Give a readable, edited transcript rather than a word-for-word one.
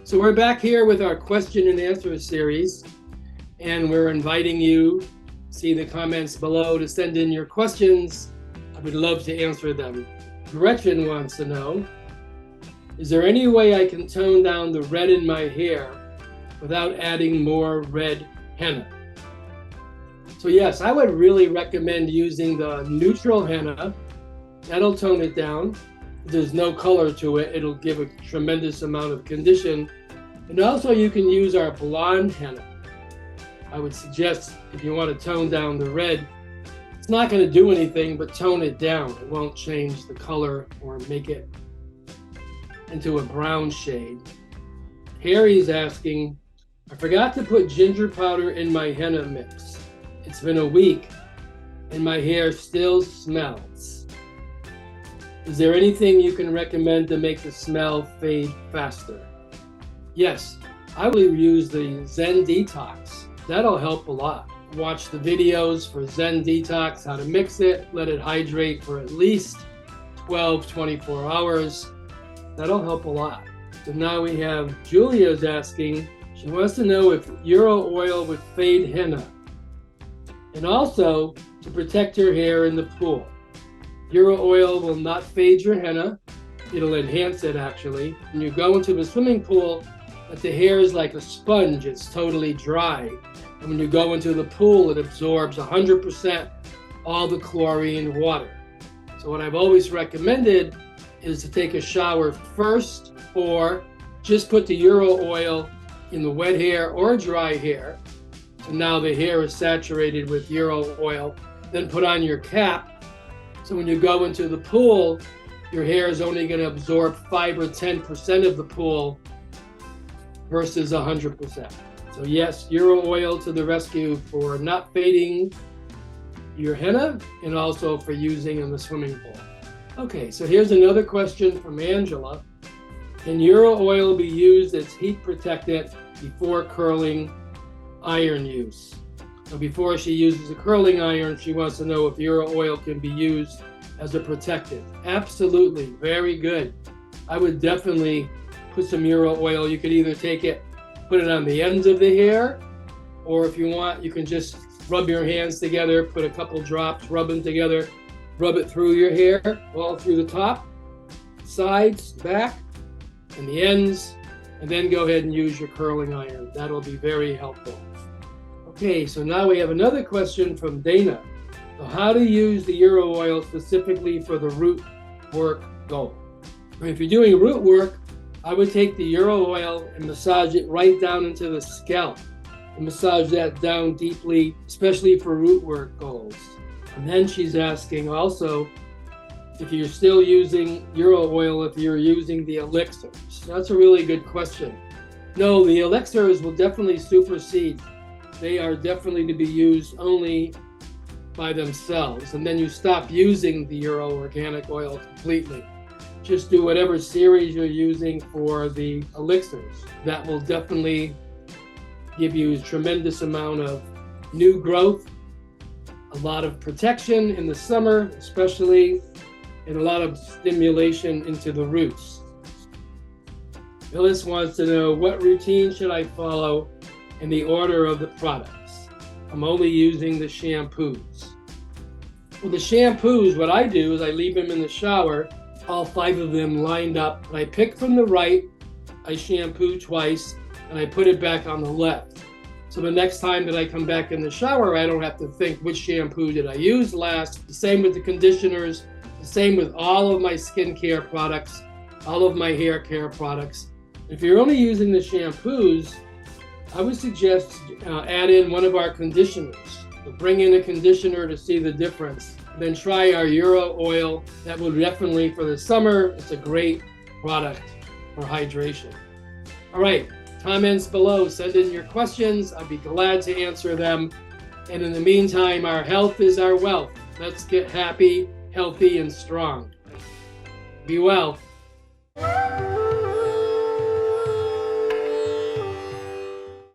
So we're back here with our question and answer series, and we're inviting you, see the comments below, to send in your questions. I would love to answer them. Gretchen wants to know, is there any way I can tone down the red in my hair without adding more red henna? So yes, I would really recommend using the neutral henna. That'll tone it down. If there's no color to it, it'll give a tremendous amount of condition. And also you can use our blonde henna. I would suggest if you want to tone down the red, it's not going to do anything but tone it down. It won't change the color or make it into a brown shade. Harry's asking, I forgot to put ginger powder in my henna mix. It's been a week and my hair still smells. Is there anything you can recommend to make the smell fade faster? Yes, I will use the Zen Detox. That'll help a lot. Watch the videos for Zen Detox, how to mix it, let it hydrate for at least 12-24 hours. That'll help a lot. So now we have Julia's asking, she wants to know if eurooil would fade henna, and also to protect your hair in the pool. Eurooil will not fade your henna. It'll enhance it actually. When you go into the swimming pool, but the hair is like a sponge, it's totally dry. And when you go into the pool, it absorbs 100% all the chlorine water. So what I've always recommended is to take a shower first, or just put the eurooil in the wet hair or dry hair. So now the hair is saturated with eurooil. Then put on your cap. So when you go into the pool, your hair is only going to absorb 5 or 10% of the pool versus 100%. So yes, eurooil to the rescue for not fading your henna and also for using in the swimming pool. Okay, so here's another question from Angela. Can eurooil be used as heat protectant before curling iron use? So before she uses a curling iron, she wants to know if eurooil can be used as a protectant. Absolutely, very good. I would definitely put some eurooil. You could either take it, put it on the ends of the hair, or if you want, you can just rub your hands together, put a couple drops, rub them together, rub it through your hair, all through the top, sides, back, and the ends, and then go ahead and use your curling iron. That'll be very helpful. Okay, so now we have another question from Dana. So how to use the eurooil specifically for the root work goal? If you're doing root work, I would take the eurooil and massage it right down into the scalp. And massage that down deeply, especially for root work goals. And then she's asking also if you're still using eurooil, if you're using the elixirs. That's a really good question. No, the elixirs will definitely supersede. They are definitely to be used only by themselves. And then you stop using the Euro organic oil completely. Just do whatever series you're using for the elixirs. That will definitely give you a tremendous amount of new growth, a lot of protection in the summer, especially, and a lot of stimulation into the roots. Phyllis wants to know, what routine should I follow in the order of the products? I'm only using the shampoos. Well, the shampoos, what I do is I leave them in the shower, all 5 of them lined up, and I pick from the right, I shampoo twice, and I put it back on the left. So the next time that I come back in the shower, I don't have to think which shampoo did I use last. The same with the conditioners, the same with all of my skincare products, all of my hair care products. If you're only using the shampoos, I would suggest add in one of our conditioners. So bring in a conditioner to see the difference. Then try our eurooil. That will definitely, for the summer, it's a great product for hydration. All right, comments below. Send in your questions. I'd be glad to answer them. And in the meantime, our health is our wealth. Let's get happy, healthy, and strong. Be well.